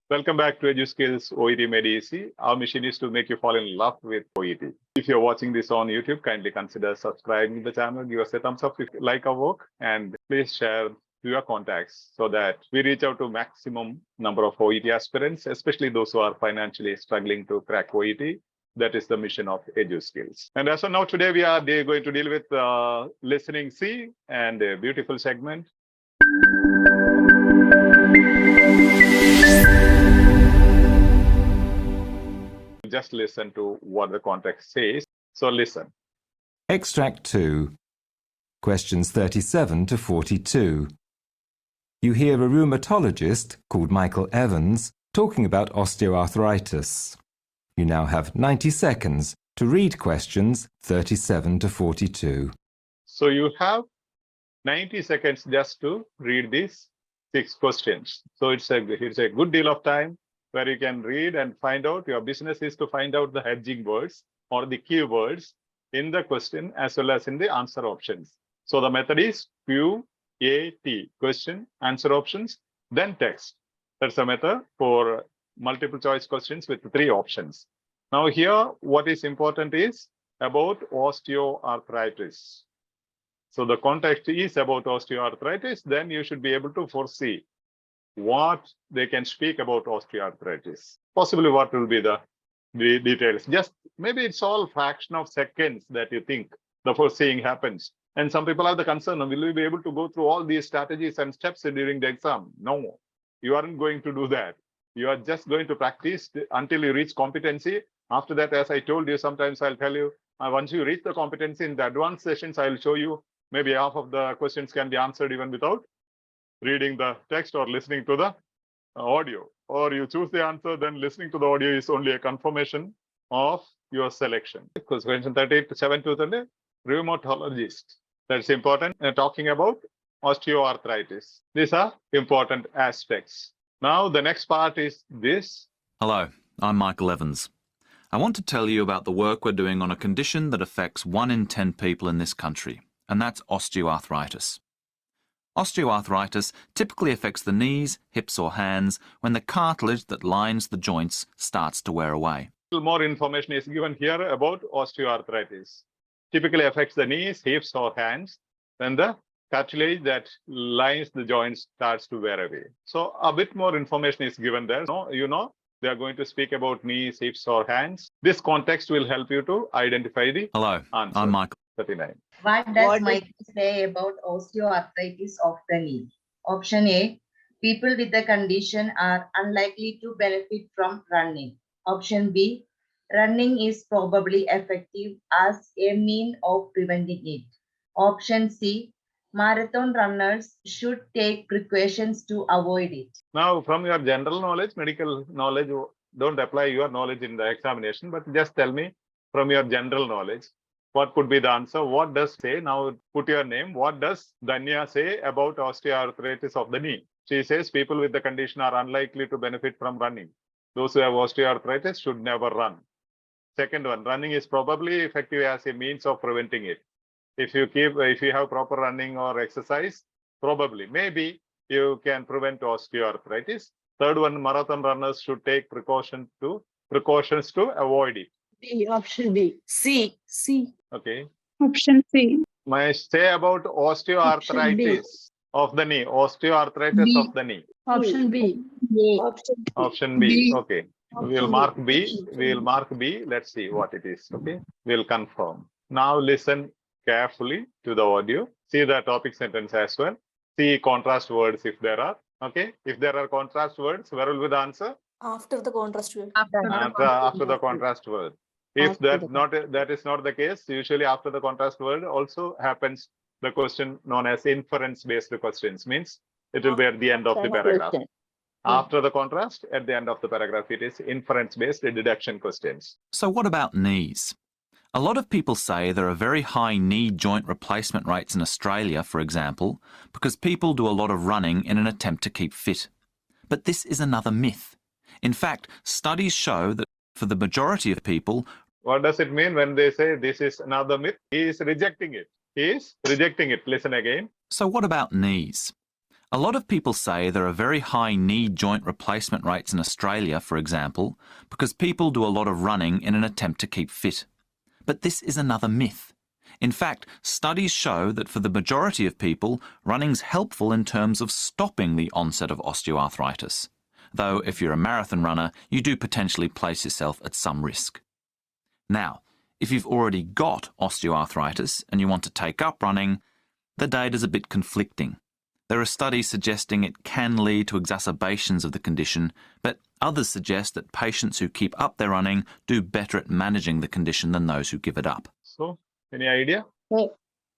Welcome back to Edu Skills OET Made Easy. Our mission is to make you fall in love with OET. If you're watching this on YouTube, kindly consider subscribing to the channel. Give us a thumbs up if you like our work, and please share to your contacts so that we reach out to maximum number of OET aspirants, especially those who are financially struggling to crack OET. That is the mission of Edu Skills. And as of now, today we are going to deal with listening C and a beautiful segment. Just listen to what the context says. So listen. Extract 2. Questions 37 to 42. You hear a rheumatologist called Michael Evans talking about osteoarthritis. You now have 90 seconds to read questions 37 to 42. So you have 90 seconds just to read these 6 questions. So it's a good deal of time where you can read and find out. Your business is to find out the hedging words or the keywords in the question as well as in the answer options. So the method is QAT, question, answer options, then text. That's a method for multiple choice questions with 3 options. Now here, what is important is about osteoarthritis. So the context is about osteoarthritis, then you should be able to foresee what they can speak about osteoarthritis. Possibly what will be the details. Just maybe it's all fraction of seconds that you think the foreseeing happens. And some people have the concern, will we be able to go through all these strategies and steps during the exam? No, you aren't going to do that. You are just going to practice until you reach competency. After that, as I told you, sometimes I'll tell you, once you reach the competency in the advanced sessions, I'll show you maybe half of the questions can be answered even without reading the text or listening to the audio. Or you choose the answer, then listening to the audio is only a confirmation of your selection. Because question 37 to 30, rheumatologist. That's important. Talking about osteoarthritis. These are important aspects. Now, the next part is this. Hello, I'm Michael Evans. I want to tell you about the work we're doing on a condition that affects 1 in 10 people in this country, and that's osteoarthritis. Osteoarthritis typically affects the knees, hips or hands when the cartilage that lines the joints starts to wear away. A little more information is given here about osteoarthritis. Typically affects the knees, hips or hands when the cartilage that lines the joints starts to wear away. So a bit more information is given there. They are going to speak about knees, hips or hands. This context will help you to identify the Hello, answer. I'm Michael. 39. What does Michael say about osteoarthritis of the knee? Option A, people with the condition are unlikely to benefit from running. Option B, running is probably effective as a mean of preventing it. Option C, marathon runners should take precautions to avoid it. Now, from your general knowledge, medical knowledge, don't apply your knowledge in the examination, but just tell me from your general knowledge, what could be the answer? What does say? Now put your name. What does Danya say about osteoarthritis of the knee? She says people with the condition are unlikely to benefit from running. Those who have osteoarthritis should never run. Second one, running is probably effective as a means of preventing it. If you have proper running or exercise, probably, maybe you can prevent osteoarthritis. Third one, marathon runners should take precautions to avoid it. B, option B. C. Okay. Option C. May I say about osteoarthritis of the knee? Osteoarthritis B. of the knee. Option B. Option B. Okay. We'll mark B. Let's see what it is. Okay. We'll confirm. Now listen carefully to the audio. See the topic sentence as well. See contrast words if there are. Okay. If there are contrast words, where will be the answer? After the contrast word. After the contrast word. If that is not the case, usually after the contrast word also happens the question known as inference-based questions, means it will be at the end of the paragraph. After the contrast, at the end of the paragraph, it is inference-based deduction questions. So what about knees? A lot of people say there are very high knee joint replacement rates in Australia, for example, because people do a lot of running in an attempt to keep fit. But this is another myth. In fact, studies show that for the majority of people... What does it mean when they say this is another myth? He is rejecting it. Listen again. So what about knees? A lot of people say there are very high knee joint replacement rates in Australia, for example, because people do a lot of running in an attempt to keep fit. But this is another myth. In fact, studies show that for the majority of people, running's helpful in terms of stopping the onset of osteoarthritis. Though if you're a marathon runner, you do potentially place yourself at some risk. Now, if you've already got osteoarthritis and you want to take up running, the data's a bit conflicting. There are studies suggesting it can lead to exacerbations of the condition, but others suggest that patients who keep up their running do better at managing the condition than those who give it up. So, any idea?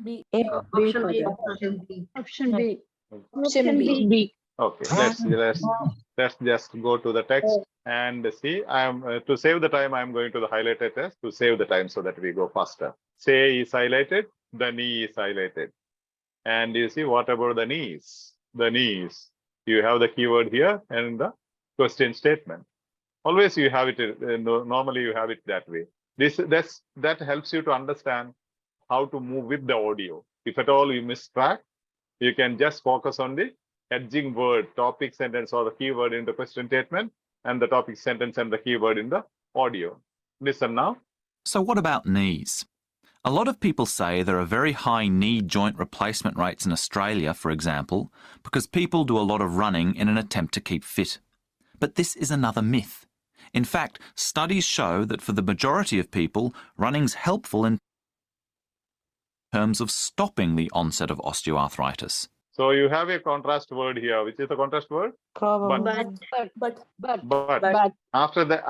B. Option B. Option B. Option B. Option B. Okay, let's just go to the text and see. I am to save the time. I am going to the highlighted text to save the time so that we go faster. Say is highlighted. The knee is highlighted. And you see, what about the knees? The knees. You have the keyword here and the question statement. Always you have it, normally you have it that way. That helps you to understand how to move with the audio. If at all you miss track, you can just focus on the edging word, topic sentence or the keyword in the question statement and the topic sentence and the keyword in the audio. Listen now. So what about knees? A lot of people say there are very high knee joint replacement rates in Australia, for example, because people do a lot of running in an attempt to keep fit. But this is another myth. In fact, studies show that for the majority of people, running's helpful in terms of stopping the onset of osteoarthritis. So you have a contrast word here. Which is the contrast word? But. After that,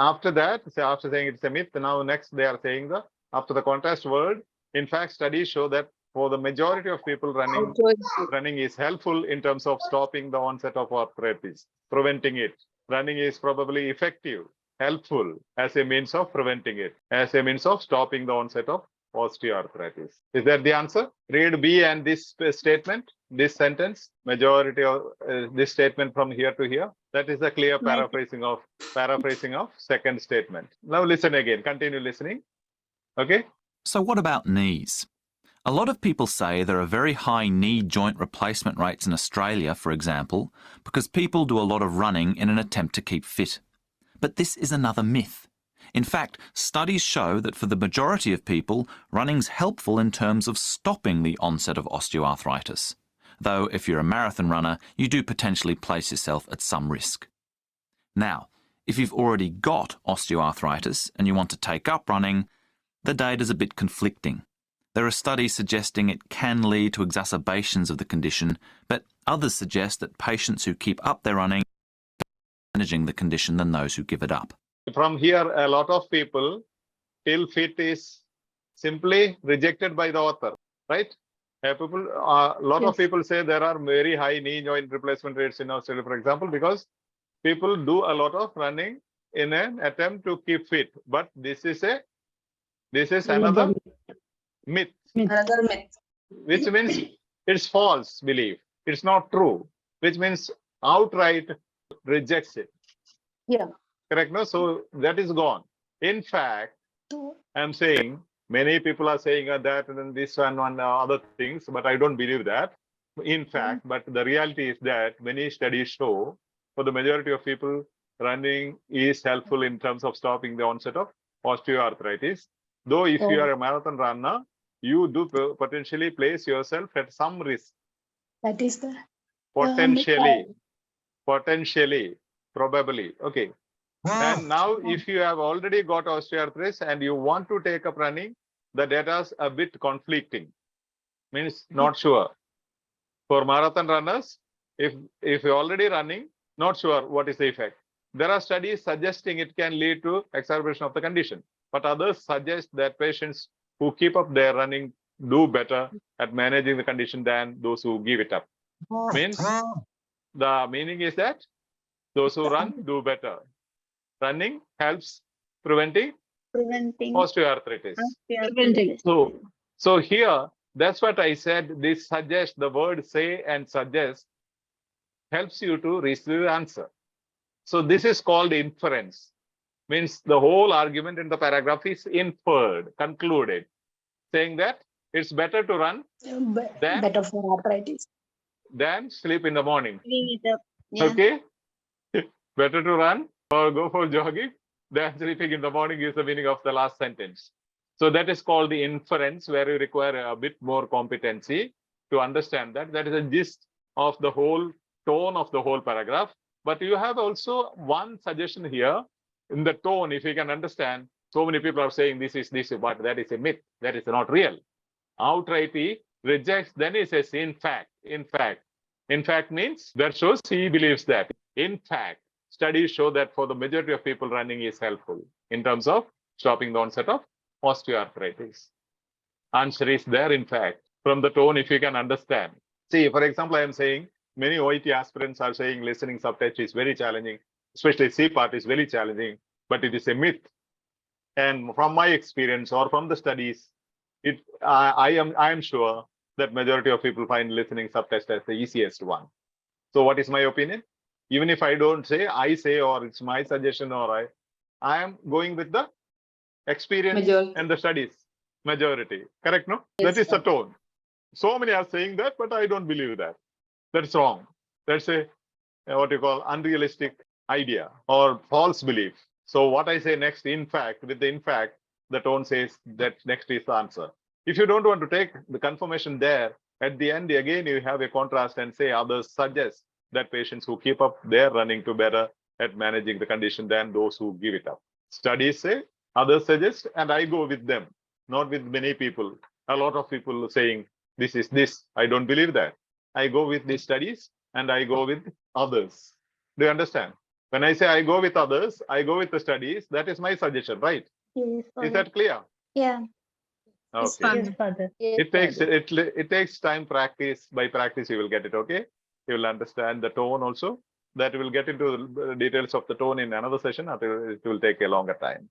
after saying it's a myth, now next they are saying after the contrast word, in fact, studies show that for the majority of people, running is helpful in terms of stopping the onset of arthritis, preventing it. Running is probably effective, helpful as a means of preventing it, as a means of stopping the onset of osteoarthritis. Is that the answer? Read B and this statement, this sentence, majority of this statement from here to here. That is a clear paraphrasing of second statement. Now listen again, continue listening. Okay. So what about knees? A lot of people say there are very high knee joint replacement rates in Australia, for example, because people do a lot of running in an attempt to keep fit. But this is another myth. In fact, studies show that for the majority of people, running's helpful in terms of stopping the onset of osteoarthritis. Though if you're a marathon runner, you do potentially place yourself at some risk. Now, if you've already got osteoarthritis and you want to take up running, the data's a bit conflicting. There are studies suggesting it can lead to exacerbations of the condition, but others suggest that patients who keep up their running are managing the condition than those who give it up. From here, a lot of people till fit is simply rejected by the author, right? A lot of people say there are very high knee joint replacement rates in Australia, for example, because people do a lot of running in an attempt to keep fit. But this is another myth. Another myth. Which means it's false belief. It's not true, which means outright rejects it. Yeah. Correct? No? So that is gone. In fact, I'm saying many people are saying that and then this one and other things, but I don't believe that. In fact, but the reality is that many studies show for the majority of people, running is helpful in terms of stopping the onset of osteoarthritis. Though if you are a marathon runner, you do potentially place yourself at some risk. That is the Potentially, probably. Okay. And now if you have already got osteoarthritis and you want to take up running, the data is a bit conflicting. Means not sure. For marathon runners, if you're already running, not sure what is the effect. There are studies suggesting it can lead to exacerbation of the condition, but others suggest that patients who keep up their running do better at managing the condition than those who give it up. Means the meaning is that those who run do better. Running helps preventing osteoarthritis. So here, that's what I said. This suggests, the word say and suggest helps you to reach the answer. So this is called inference. Means the whole argument in the paragraph is inferred, concluded, saying that it's better to run than better for arthritis. than sleep in the morning. Giving it up. Yeah. Okay? Better to run or go for jogging than sleeping in the morning is the meaning of the last sentence. So that is called the inference, where you require a bit more competency to understand that. That is a gist of the whole tone of the whole paragraph. But you have also one suggestion here in the tone. If you can understand, so many people are saying this is this, but that is a myth. That is not real. Outright he rejects, then he says, in fact. In fact means that shows he believes that. In fact, studies show that for the majority of people, running is helpful in terms of stopping the onset of osteoarthritis. Answer is there, in fact, from the tone, if you can understand. See, for example, I am saying many OET aspirants are saying listening subtext is very challenging, especially C part is very challenging, but it is a myth. And from my experience or from the studies, I am sure that majority of people find listening subtext as the easiest one. So what is my opinion? Even if I don't say, I say, or it's my suggestion, or I am going with the experience Majority. and the studies. Majority. Correct, no? Yes, That is sir. the tone. So many are saying that, but I don't believe that. That's wrong. That's a what you call unrealistic idea or false belief. So what I say next, in fact, with the in fact, the tone says that next is the answer. If you don't want to take the confirmation there, at the end, again, you have a contrast and say others suggest that patients who keep up their running to better at managing the condition than those who give it up. Studies say, others suggest, and I go with them, not with many people. A lot of people saying, this is this. I don't believe that. I go with the studies and I go with others. Do you understand? When I say I go with others, I go with the studies. That is my suggestion, right? Yes, Is that clear? Yeah. It's Okay. fun. Father. It takes time, practice. By practice, you will get it. Okay, you will understand the tone also. That will get into the details of the tone in another session. It will take a longer time.